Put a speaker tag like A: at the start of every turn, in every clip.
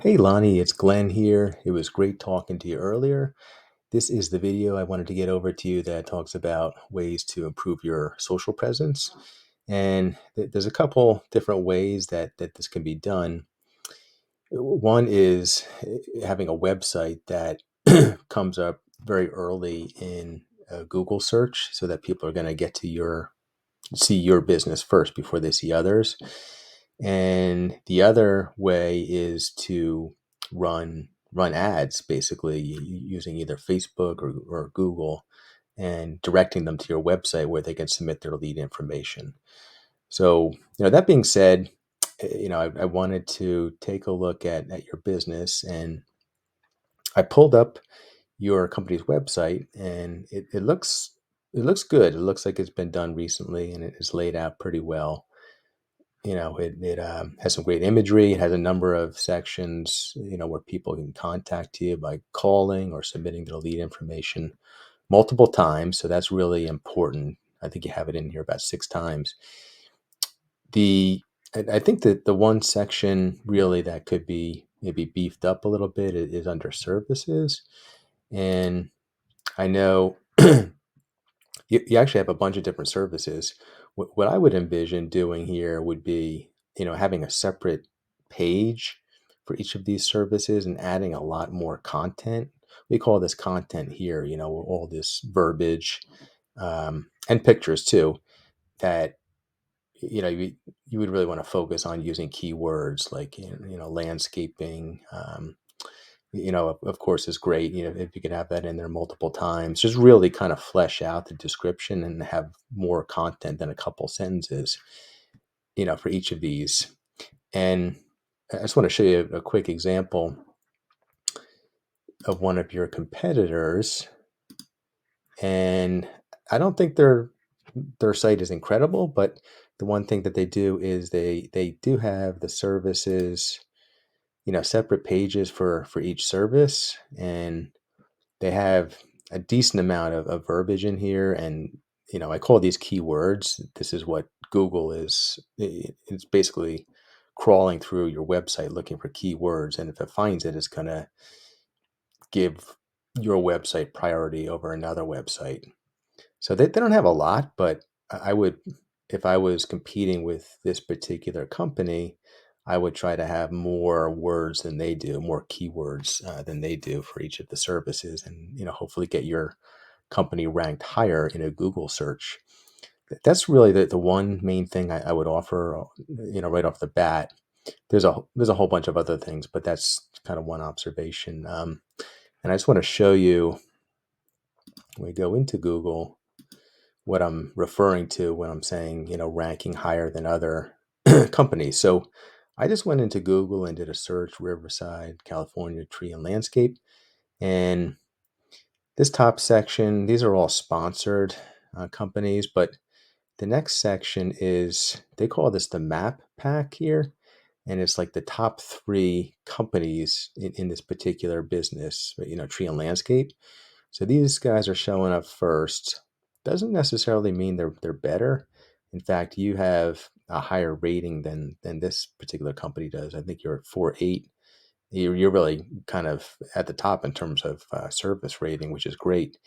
A: Hey Lonnie, it's Glenn here. It was great talking to you earlier. This is the video I wanted to get over to you that talks about ways to improve your social presence. And there's a couple different ways that this can be done. One is having a website that comes up very early in a Google search so that people are going to get to see your business first before they see others. And the other way is to run ads, basically using either Facebook or Google, and directing them to your website where they can submit their lead information. So, that being said, I wanted to take a look at your business, and I pulled up your company's website, and it looks good. It looks like it's been done recently, and it is laid out pretty well. It has some great imagery. It has a number of sections, where people can contact you by calling or submitting their lead information multiple times. So that's really important. I think you have it in here about 6 times. The I think that the one section really that could be maybe beefed up a little bit is under services. And I know you actually have a bunch of different services. What I would envision doing here would be, having a separate page for each of these services and adding a lot more content. We call this content here, all this verbiage, and pictures too, that, you would really want to focus on using keywords like, landscaping, of course, is great. If you could have that in there multiple times, just really kind of flesh out the description and have more content than a couple sentences, for each of these. And I just want to show you a quick example of one of your competitors. And I don't think their site is incredible, but the one thing that they do is they do have the services, separate pages for each service, and they have a decent amount of verbiage in here. And I call these keywords. This is what Google is. It's basically crawling through your website looking for keywords, and if it finds it, it's going to give your website priority over another website. So they don't have a lot, but I would, if I was competing with this particular company, I would try to have more words than they do, more keywords than they do for each of the services, and hopefully get your company ranked higher in a Google search. That's really the one main thing I would offer, right off the bat. There's a whole bunch of other things, but that's kind of one observation. And I just want to show you when we go into Google what I'm referring to when I'm saying, ranking higher than other companies. So I just went into Google and did a search: Riverside, California tree and landscape. And this top section, these are all sponsored companies, but the next section is, they call this the map pack here. And it's like the top three companies in this particular business, tree and landscape. So these guys are showing up first. Doesn't necessarily mean they're better. In fact, you have a higher rating than this particular company does. I think you're at 4.8. You're really kind of at the top in terms of service rating, which is great.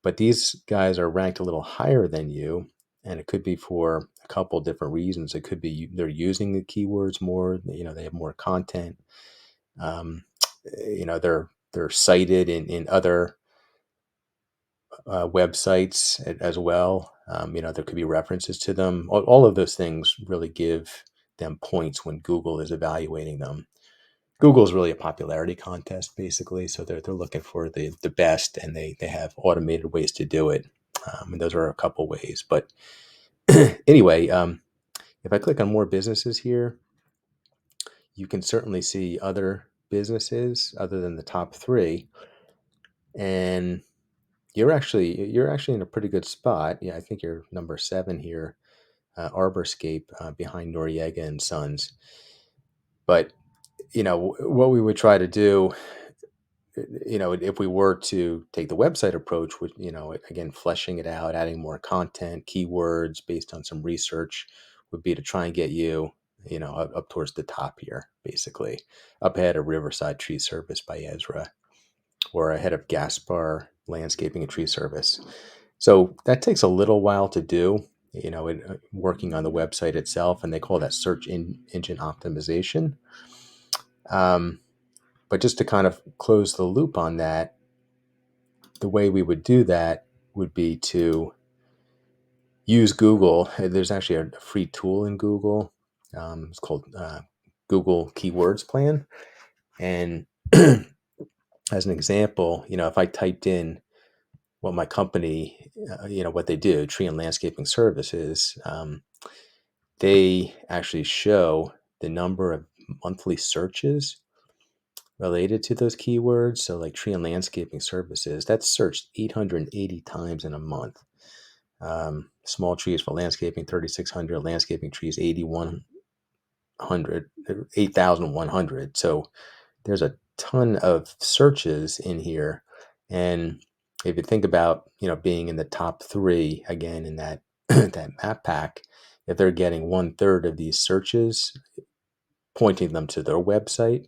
A: But these guys are ranked a little higher than you, and it could be for a couple different reasons. It could be they're using the keywords more. They have more content. Um, they're cited in other websites as well. There could be references to them. All of those things really give them points when Google is evaluating them. Google is really a popularity contest, basically. So they're looking for the best, and they have automated ways to do it. And those are a couple ways. But anyway, if I click on more businesses here, you can certainly see other businesses other than the top three. And you're actually in a pretty good spot. Yeah, I think you're number 7 here, Arborscape, behind Noriega and Sons. But what we would try to do, if we were to take the website approach, which, again, fleshing it out, adding more content, keywords based on some research, would be to try and get you, up towards the top here, basically, up ahead of Riverside Tree Service by Ezra, or ahead of Gaspar Landscaping and Tree Service. So that takes a little while to do, working on the website itself, and they call that engine optimization. But just to kind of close the loop on that, the way we would do that would be to use Google. There's actually a free tool in Google. It's called Google Keywords Plan. And as an example, if I typed in what my company, what they do, Tree and Landscaping Services, they actually show the number of monthly searches related to those keywords. So like Tree and Landscaping Services, that's searched 880 times in a month. Small trees for landscaping, 3,600. Landscaping trees, 8,100. So there's a ton of searches in here. And if you think about, being in the top 3, again, in that, that map pack, if they're getting 1/3 of these searches, pointing them to their website,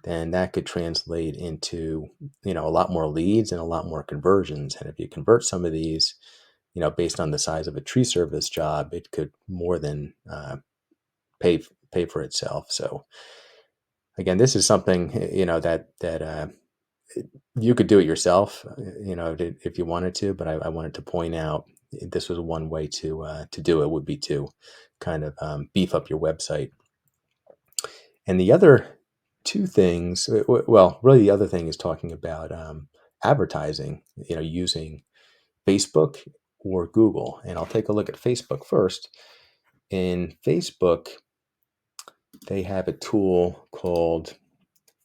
A: then that could translate into, a lot more leads and a lot more conversions. And if you convert some of these, based on the size of a tree service job, it could more than pay for itself. So again, this is something, that you could do it yourself, if you wanted to. But I wanted to point out this was one way to do it, would be to kind of beef up your website. And the other two things, well, really the other thing is talking about advertising, using Facebook or Google. And I'll take a look at Facebook first. In Facebook, they have a tool called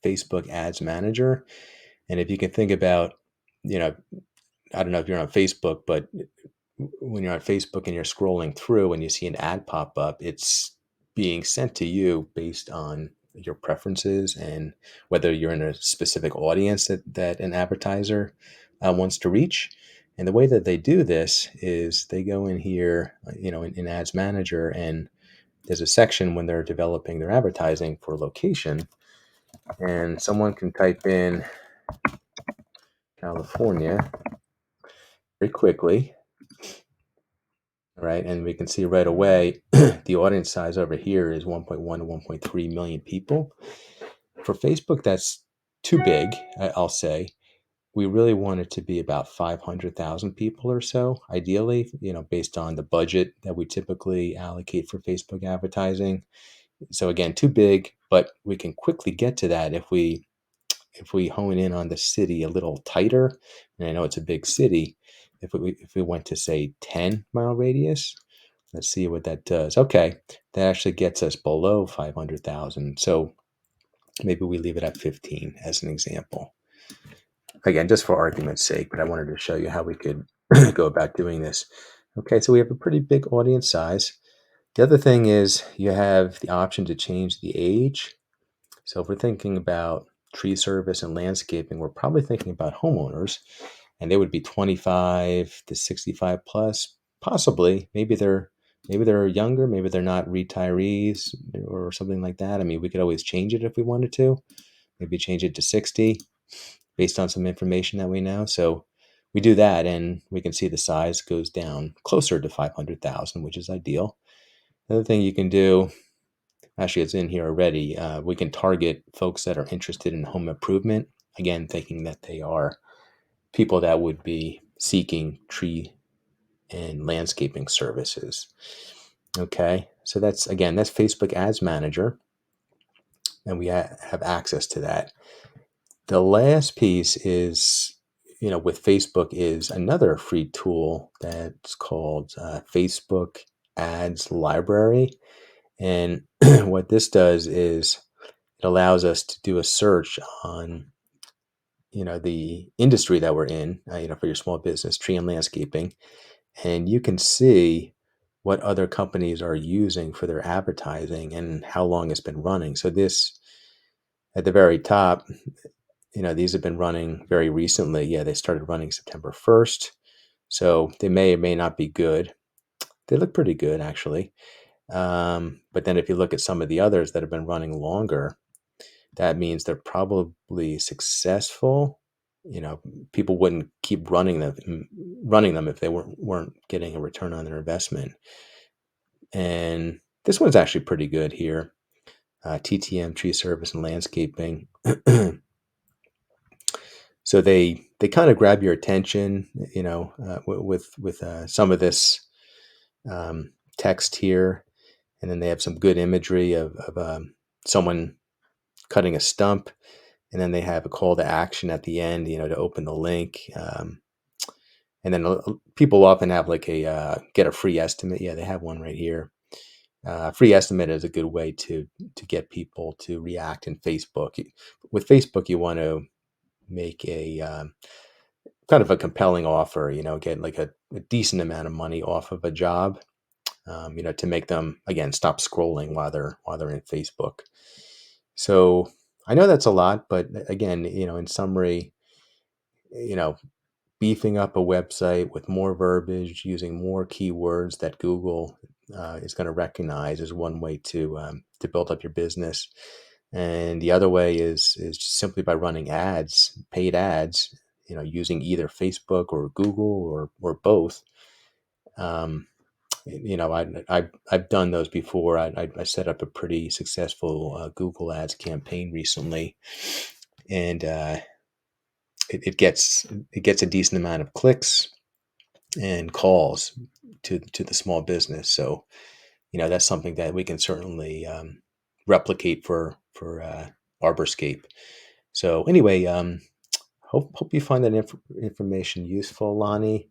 A: Facebook Ads Manager. And if you can think about, I don't know if you're on Facebook, but when you're on Facebook and you're scrolling through and you see an ad pop up, it's being sent to you based on your preferences and whether you're in a specific audience that an advertiser wants to reach. And the way that they do this is they go in here, in Ads Manager, and there's a section when they're developing their advertising for location, and someone can type in California very quickly, right? And we can see right away the audience size over here is 1.1 to 1.3 million people. For Facebook, that's too big, I'll say. We really want it to be about 500,000 people or so, ideally, based on the budget that we typically allocate for Facebook advertising. So again, too big, but we can quickly get to that if we hone in on the city a little tighter. And I know it's a big city. If we went to, say, 10-mile radius, let's see what that does. Okay, that actually gets us below 500,000. So maybe we leave it at 15 as an example. Again, just for argument's sake, but I wanted to show you how we could go about doing this. Okay, so we have a pretty big audience size. The other thing is you have the option to change the age. So if we're thinking about tree service and landscaping, we're probably thinking about homeowners, and they would be 25 to 65 plus, possibly. Maybe they're younger, maybe they're not retirees or something like that. I mean, we could always change it if we wanted to. Maybe change it to 60 based on some information that we know. So we do that, and we can see the size goes down closer to 500,000, which is ideal. Another thing you can do, actually it's in here already, we can target folks that are interested in home improvement, again, thinking that they are people that would be seeking tree and landscaping services. Okay, so that's Facebook Ads Manager, and we have access to that. The last piece is, with Facebook, is another free tool that's called Facebook Ads Library. And what this does is it allows us to do a search on, the industry that we're in, for your small business, tree and landscaping, and you can see what other companies are using for their advertising and how long it's been running. So this, at the very top, these have been running very recently. Yeah, they started running September 1st. So they may or may not be good. They look pretty good, actually. But then if you look at some of the others that have been running longer, that means they're probably successful. You know, people wouldn't keep running them if they weren't getting a return on their investment. And this one's actually pretty good here. TTM, Tree Service and Landscaping. So they kind of grab your attention, with some of this text here, and then they have some good imagery of someone cutting a stump, and then they have a call to action at the end, to open the link. And then people often have like a get a free estimate. Yeah, they have one right here. Free estimate is a good way to get people to react in Facebook. With Facebook, you want to make a kind of a compelling offer. Get like a decent amount of money off of a job. To make them again stop scrolling while they're in Facebook. So I know that's a lot, but again, in summary, you know, beefing up a website with more verbiage, using more keywords that Google is going to recognize is one way to build up your business. And the other way is just simply by running ads, paid ads, using either Facebook or Google or both. Um, I've done those before. I set up a pretty successful Google Ads campaign recently, and it gets a decent amount of clicks and calls to the small business. So that's something that we can certainly replicate for Arborscape. So anyway, hope you find that information useful, Lonnie,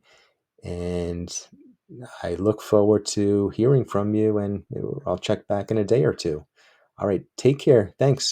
A: and I look forward to hearing from you, and I'll check back in a day or two. All right, take care. Thanks.